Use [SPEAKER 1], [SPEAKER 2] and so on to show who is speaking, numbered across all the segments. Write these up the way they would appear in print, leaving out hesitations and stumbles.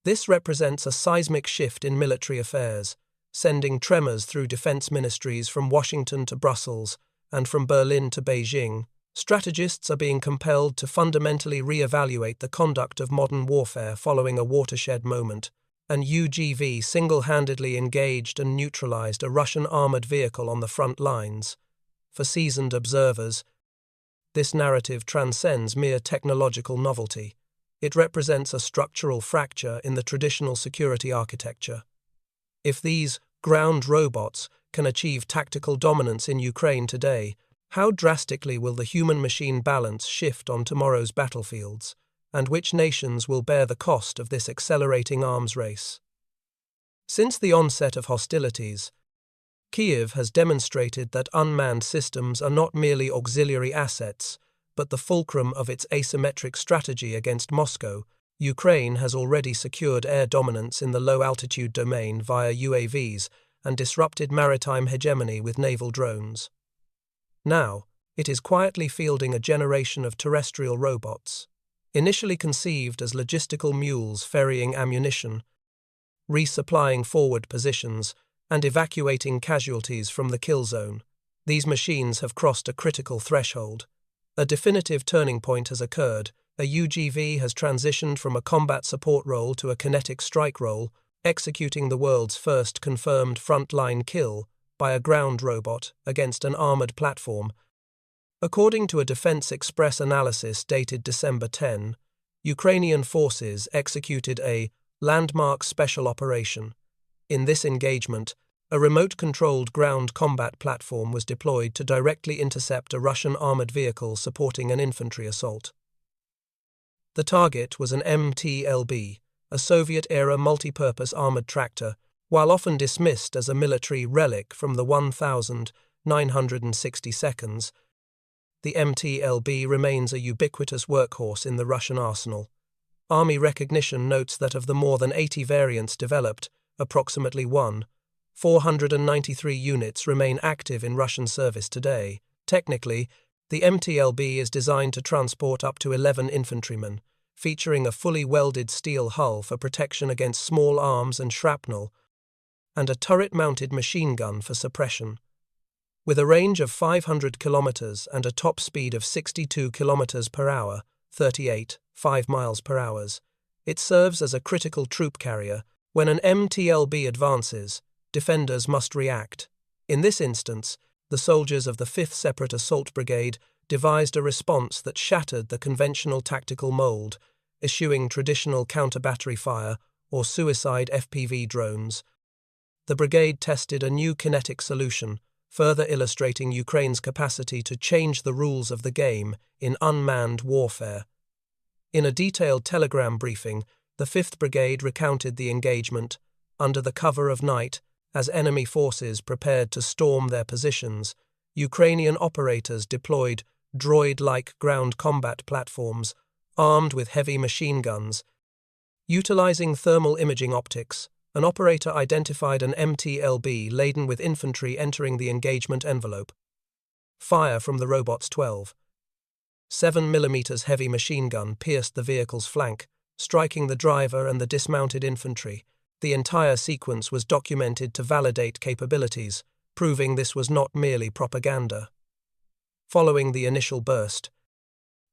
[SPEAKER 1] This represents a seismic shift in military affairs, sending tremors through defense ministries from Washington to Brussels and from Berlin to Beijing. Strategists are being compelled to fundamentally re-evaluate the conduct of modern warfare following a watershed moment. An UGV single-handedly engaged and neutralized a Russian armored vehicle on the front lines. For seasoned observers, this narrative transcends mere technological novelty. It represents a structural fracture in the traditional security architecture. If these ground robots can achieve tactical dominance in Ukraine today, how drastically will the human-machine balance shift on tomorrow's battlefields, and which nations will bear the cost of this accelerating arms race? Since the onset of hostilities, Kyiv has demonstrated that unmanned systems are not merely auxiliary assets, but the fulcrum of its asymmetric strategy against Moscow. Ukraine has already secured air dominance in the low-altitude domain via UAVs and disrupted maritime hegemony with naval drones. Now, it is quietly fielding a generation of terrestrial robots. Initially conceived as logistical mules ferrying ammunition, resupplying forward positions, and evacuating casualties from the kill zone, these machines have crossed a critical threshold. A definitive turning point has occurred. A UGV has transitioned from a combat support role to a kinetic strike role, executing the world's first confirmed frontline kill by a ground robot against an armored platform. According to a Defense Express analysis dated December 10, Ukrainian forces executed a landmark special operation. In this engagement, a remote-controlled ground combat platform was deployed to directly intercept a Russian armored vehicle supporting an infantry assault. The target was an MTLB, a Soviet-era multi-purpose armored tractor, while often dismissed as a military relic from the 1962. The MTLB remains a ubiquitous workhorse in the Russian arsenal. Army recognition notes that of the more than 80 variants developed, approximately 493 units remain active in Russian service today. Technically, the MTLB is designed to transport up to 11 infantrymen, featuring a fully welded steel hull for protection against small arms and shrapnel, and a turret-mounted machine gun for suppression. With a range of 500 kilometers and a top speed of 62 kilometers per hour, 5 miles per hour, it serves as a critical troop carrier. When an MTLB advances, defenders must react. In this instance, the soldiers of the 5th Separate Assault Brigade devised a response that shattered the conventional tactical mold, eschewing traditional counter-battery fire or suicide FPV drones. The brigade tested a new kinetic solution, further illustrating Ukraine's capacity to change the rules of the game in unmanned warfare. In a detailed telegram briefing, the 5th Brigade recounted the engagement, under the cover of night, as enemy forces prepared to storm their positions. Ukrainian operators deployed droid-like ground combat platforms, armed with heavy machine guns. Utilizing thermal imaging optics, an operator identified an MTLB laden with infantry entering the engagement envelope. Fire from the robot's 12.7 mm heavy machine gun pierced the vehicle's flank, striking the driver and the dismounted infantry. The entire sequence was documented to validate capabilities, proving this was not merely propaganda. Following the initial burst,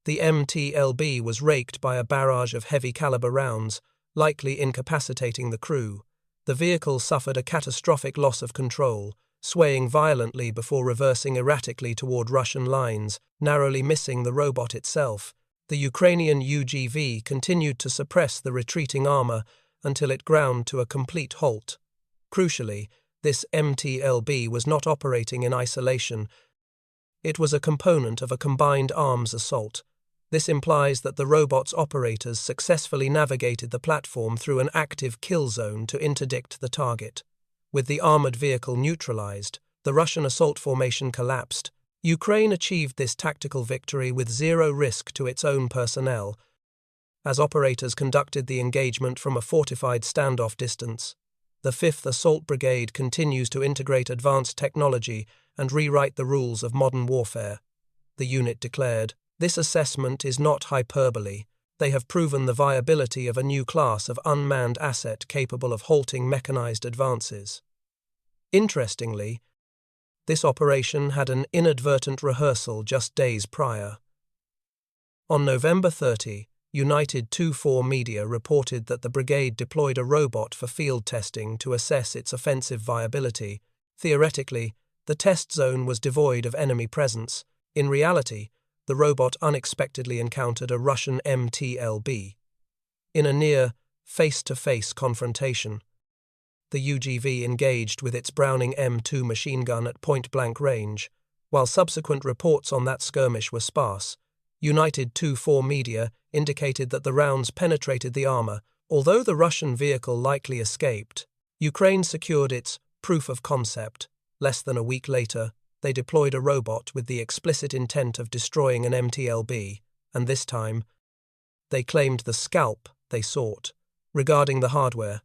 [SPEAKER 1] the MTLB was raked by a barrage of heavy-caliber rounds, likely incapacitating the crew. The vehicle suffered a catastrophic loss of control, swaying violently before reversing erratically toward Russian lines, narrowly missing the robot itself. The Ukrainian UGV continued to suppress the retreating armor until it ground to a complete halt. Crucially, this MTLB was not operating in isolation. It was a component of a combined arms assault. This implies that the robot's operators successfully navigated the platform through an active kill zone to interdict the target. With the armored vehicle neutralized, the Russian assault formation collapsed. Ukraine achieved this tactical victory with zero risk to its own personnel, as operators conducted the engagement from a fortified standoff distance. The 5th Assault Brigade continues to integrate advanced technology and rewrite the rules of modern warfare. The unit declared, "This assessment is not hyperbole. They have proven the viability of a new class of unmanned asset capable of halting mechanized advances. Interestingly, this operation had an inadvertent rehearsal just days prior. On November 30, United 24 media reported that the brigade deployed a robot for field testing to assess its offensive viability. Theoretically, the test zone was devoid of enemy presence. In reality, the robot unexpectedly encountered a Russian MTLB. In a near face-to-face confrontation, the UGV engaged with its Browning M2 machine gun at point-blank range. While subsequent reports on that skirmish were sparse, United 24 media indicated that the rounds penetrated the armor. Although the Russian vehicle likely escaped, Ukraine secured its proof of concept. Less than a week later, they deployed a robot with the explicit intent of destroying an MTLB, and this time, they claimed the scalp they sought. Regarding the hardware,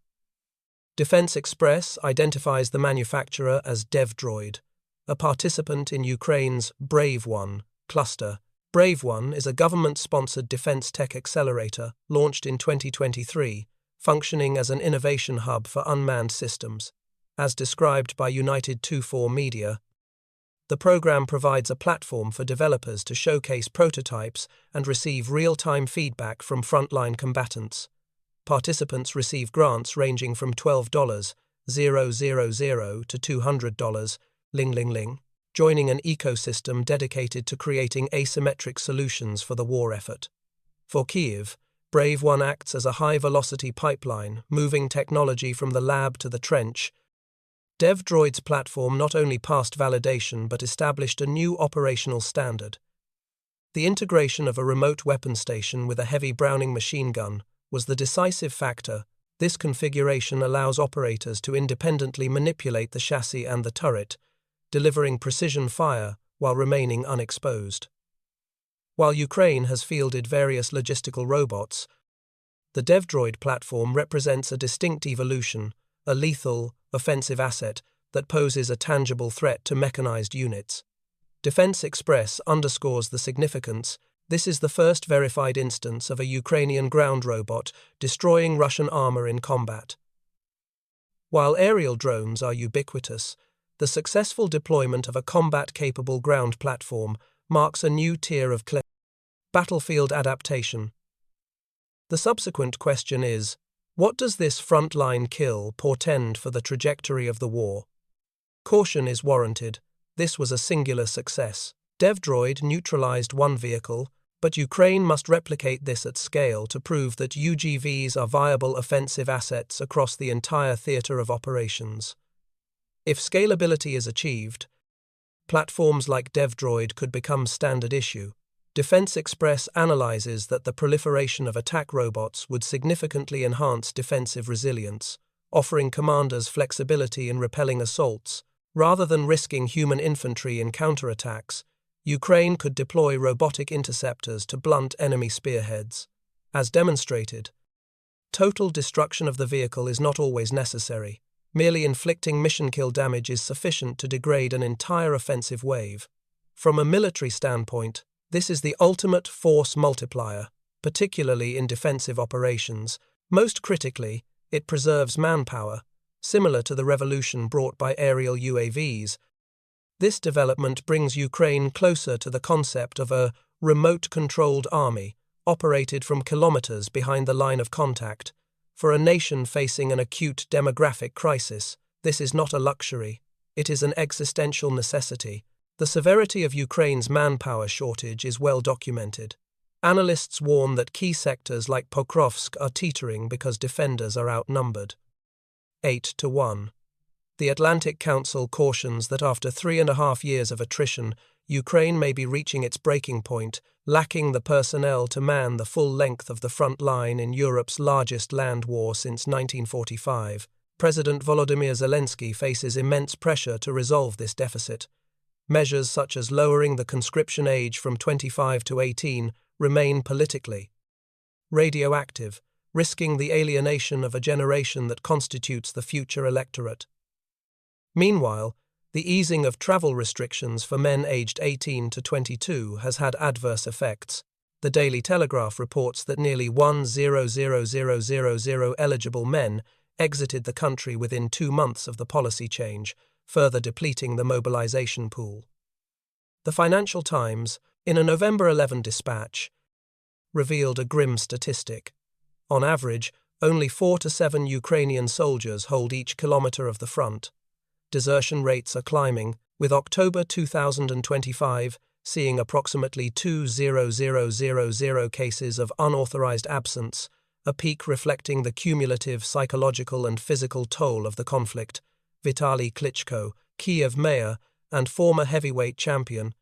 [SPEAKER 1] Defense Express identifies the manufacturer as DevDroid, a participant in Ukraine's Brave One cluster. Brave One is a government-sponsored defense tech accelerator launched in 2023, functioning as an innovation hub for unmanned systems. As described by United 24 media, the program provides a platform for developers to showcase prototypes and receive real-time feedback from frontline combatants. Participants receive grants ranging from $12,000 to $200, ling, joining an ecosystem dedicated to creating asymmetric solutions for the war effort. For Kyiv, Brave One acts as a high-velocity pipeline, moving technology from the lab to the trench. DevDroid's platform not only passed validation but established a new operational standard. The integration of a remote weapon station with a heavy Browning machine gun was the decisive factor. This configuration allows operators to independently manipulate the chassis and the turret, delivering precision fire while remaining unexposed. While Ukraine has fielded various logistical robots, the DevDroid platform represents a distinct evolution, a lethal, offensive asset that poses a tangible threat to mechanized units. Defense Express underscores the significance. This is the first verified instance of a Ukrainian ground robot destroying Russian armor in combat. While aerial drones are ubiquitous, the successful deployment of a combat-capable ground platform marks a new tier of battlefield adaptation. The subsequent question is, what does this frontline kill portend for the trajectory of the war? Caution is warranted. This was a singular success. DevDroid neutralized one vehicle, but Ukraine must replicate this at scale to prove that UGVs are viable offensive assets across the entire theater of operations. If scalability is achieved, platforms like DevDroid could become standard issue. Defense Express analyzes that the proliferation of attack robots would significantly enhance defensive resilience, offering commanders flexibility in repelling assaults. Rather than risking human infantry in counterattacks, Ukraine could deploy robotic interceptors to blunt enemy spearheads. As demonstrated, total destruction of the vehicle is not always necessary. Merely inflicting mission-kill damage is sufficient to degrade an entire offensive wave. From a military standpoint, this is the ultimate force multiplier, particularly in defensive operations. Most critically, it preserves manpower, similar to the revolution brought by aerial UAVs. This development brings Ukraine closer to the concept of a remote-controlled army, operated from kilometers behind the line of contact. For a nation facing an acute demographic crisis, this is not a luxury. It is an existential necessity. The severity of Ukraine's manpower shortage is well documented. Analysts warn that key sectors like Pokrovsk are teetering because defenders are outnumbered. 8-1. The Atlantic Council cautions that after 3.5 years of attrition, Ukraine may be reaching its breaking point, lacking the personnel to man the full length of the front line in Europe's largest land war since 1945. President Volodymyr Zelensky faces immense pressure to resolve this deficit. Measures such as lowering the conscription age from 25 to 18 remain politically radioactive, risking the alienation of a generation that constitutes the future electorate. Meanwhile, the easing of travel restrictions for men aged 18 to 22 has had adverse effects. The Daily Telegraph reports that nearly 100,000 eligible men exited the country within 2 months of the policy change, further depleting the mobilization pool. The Financial Times, in a November 11 dispatch, revealed a grim statistic. On average, only 4 to 7 Ukrainian soldiers hold each kilometer of the front. Desertion rates are climbing, with October 2025 seeing approximately 2,000 cases of unauthorized absence, a peak reflecting the cumulative psychological and physical toll of the conflict. Vitaly Klitschko, Kiev mayor and former heavyweight champion,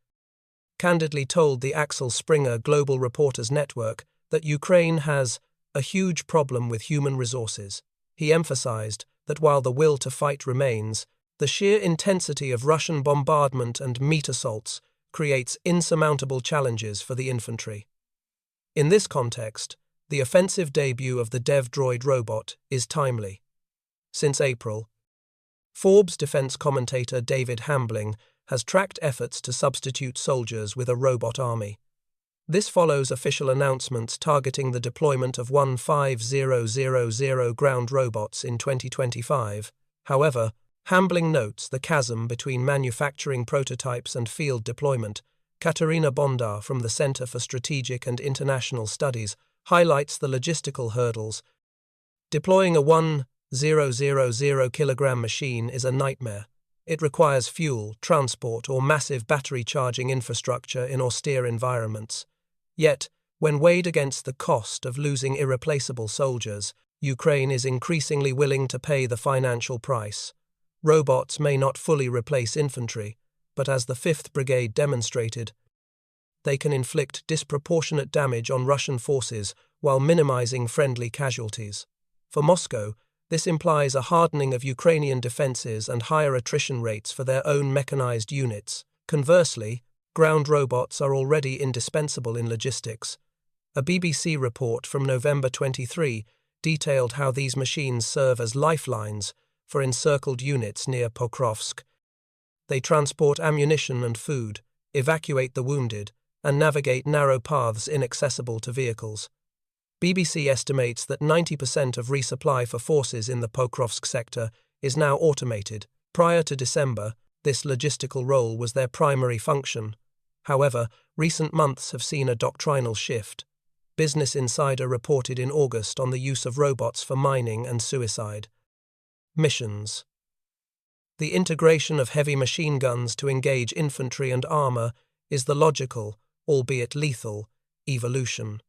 [SPEAKER 1] candidly told the Axel Springer Global Reporters Network that Ukraine has a huge problem with human resources. He emphasized that while the will to fight remains, the sheer intensity of Russian bombardment and meat assaults creates insurmountable challenges for the infantry. In this context, the offensive debut of the Dev droid robot is timely. Since April, Forbes defense commentator David Hambling has tracked efforts to substitute soldiers with a robot army. This follows official announcements targeting the deployment of 15,000 ground robots in 2025. However, Hambling notes the chasm between manufacturing prototypes and field deployment. Katerina Bondar from the Center for Strategic and International Studies highlights the logistical hurdles. Deploying a 1,000 kilogram machine is a nightmare. It requires fuel, transport, or massive battery charging infrastructure in austere environments. Yet, when weighed against the cost of losing irreplaceable soldiers, Ukraine is increasingly willing to pay the financial price. Robots may not fully replace infantry, but as the 5th Brigade demonstrated, they can inflict disproportionate damage on Russian forces while minimizing friendly casualties. For Moscow, this implies a hardening of Ukrainian defenses and higher attrition rates for their own mechanized units. Conversely, ground robots are already indispensable in logistics. A BBC report from November 23 detailed how these machines serve as lifelines for encircled units near Pokrovsk. They transport ammunition and food, evacuate the wounded, and navigate narrow paths inaccessible to vehicles. BBC estimates that 90% of resupply for forces in the Pokrovsk sector is now automated. Prior to December, this logistical role was their primary function. However, recent months have seen a doctrinal shift. Business Insider reported in August on the use of robots for mining and suicide missions. The integration of heavy machine guns to engage infantry and armor is the logical, albeit lethal, evolution.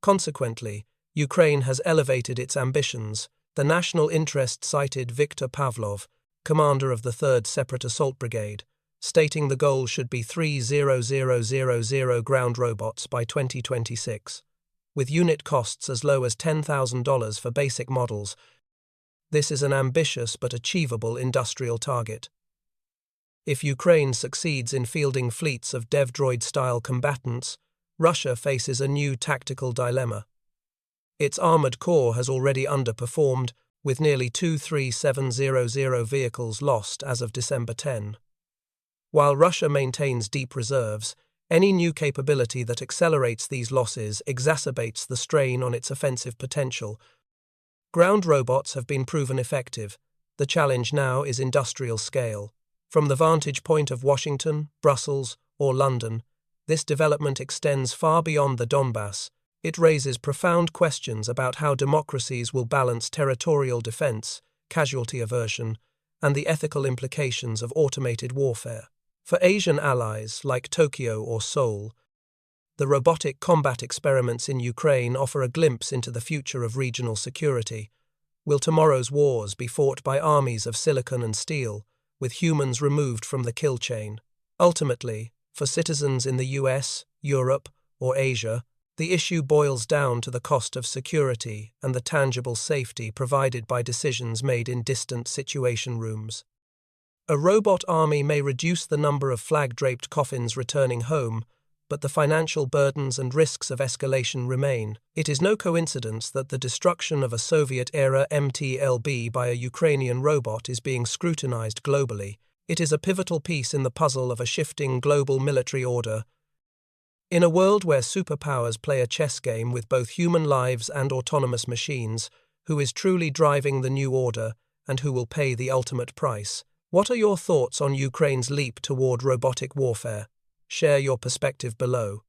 [SPEAKER 1] Consequently, Ukraine has elevated its ambitions. The national interest cited Viktor Pavlov, commander of the 3rd Separate Assault Brigade, stating the goal should be 3,000 ground robots by 2026, with unit costs as low as $10,000 for basic models. This is an ambitious but achievable industrial target. If Ukraine succeeds in fielding fleets of Dev droid-style combatants, Russia faces a new tactical dilemma. Its armored core has already underperformed, with nearly 23700 vehicles lost as of December 10. While Russia maintains deep reserves, any new capability that accelerates these losses exacerbates the strain on its offensive potential. Ground robots have been proven effective. The challenge now is industrial scale. From the vantage point of Washington, Brussels, or London, this development extends far beyond the Donbass. It raises profound questions about how democracies will balance territorial defense, casualty aversion, and the ethical implications of automated warfare. For Asian allies like Tokyo or Seoul, the robotic combat experiments in Ukraine offer a glimpse into the future of regional security. Will tomorrow's wars be fought by armies of silicon and steel, with humans removed from the kill chain? Ultimately, for citizens in the US, Europe, or Asia, the issue boils down to the cost of security and the tangible safety provided by decisions made in distant situation rooms. A robot army may reduce the number of flag-draped coffins returning home, but the financial burdens and risks of escalation remain. It is no coincidence that the destruction of a Soviet-era MTLB by a Ukrainian robot is being scrutinized globally. It is a pivotal piece in the puzzle of a shifting global military order. In a world where superpowers play a chess game with both human lives and autonomous machines, who is truly driving the new order and who will pay the ultimate price? What are your thoughts on Ukraine's leap toward robotic warfare? Share your perspective below.